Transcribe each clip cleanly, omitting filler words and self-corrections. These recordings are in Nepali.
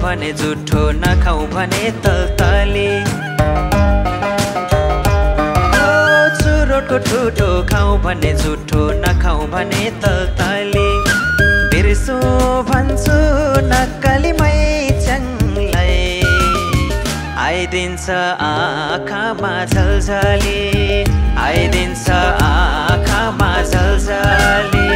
भने जुठो नखाऊ भने तलतली चुरोटको ठुटो खाऊ भने जुठो नखाऊ भने तलतली बिर्सु भन्छु नक्कलीमै चङलाई आइदिन्छ आँखामा झलझली आइदिन्छ आँखामा झलझली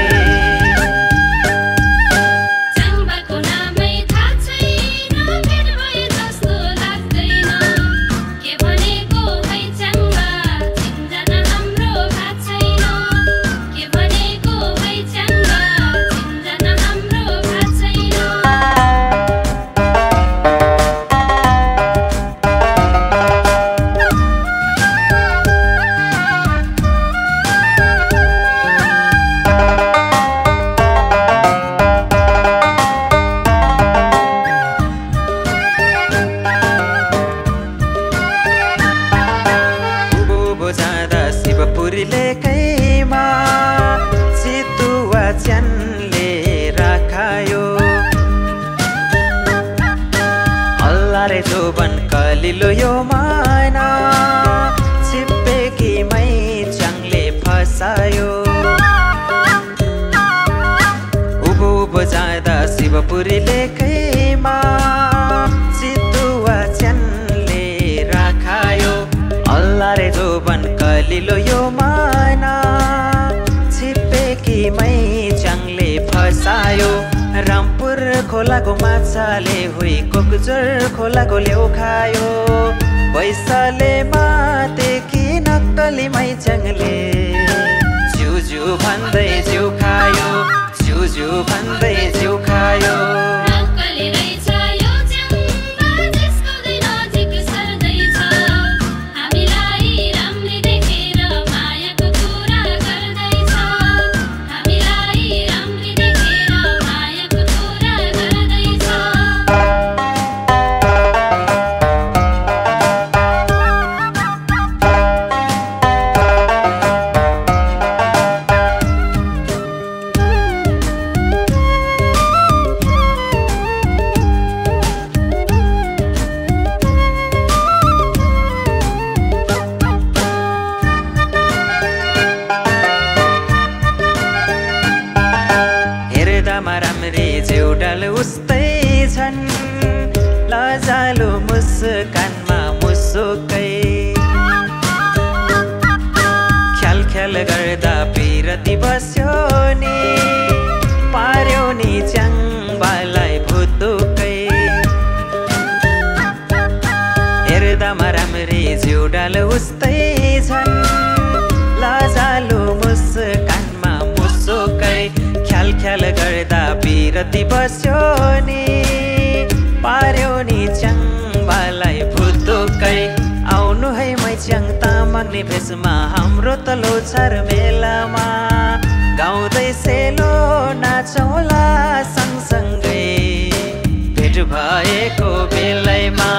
लेकैमा चितुवा च्यानले राखायो अल्लाहले जोबन कलिलो यो माना छिप्पेकीमै च्याङले फसायो उभो उभो जाँदा शिवपुरी लेकैमा चितुवा च्यानले राखायो अल्लाहले जोबन कलिलो यो माना छिप्पेकीमै च्याङले फसायो रामपुर खोलाको माछाले हुई कोकजर खोलाको लेउ खायो पैसाले मातेकी नक्कलीमै च्याङले ज्यू भन्दै ज्यू खायो ज्यू भन्दै ज्यू खायो राम्री जेउडाल उस्तै छन् लजालु मुस्कानमा मुसुकै ख्याल ख्याल गर्दा पिरती बस्यो नि पार्यो नि च्याङबालाई भुतुकै हेर्दामा राम्री जेउडाल उस्तै छन् लजालु मुस्कानमा मुसुकै ख्याल गर्दा पिरती बस्यो नि पार्यो नि च्याङबालाई भुतुकै आउनु है मै च्याङ तामाङ भेषमा हाम्रो त लोछार मेलामा गाउँदै सेलो नाचौला सँगसँगै भेट भएको बेलैमा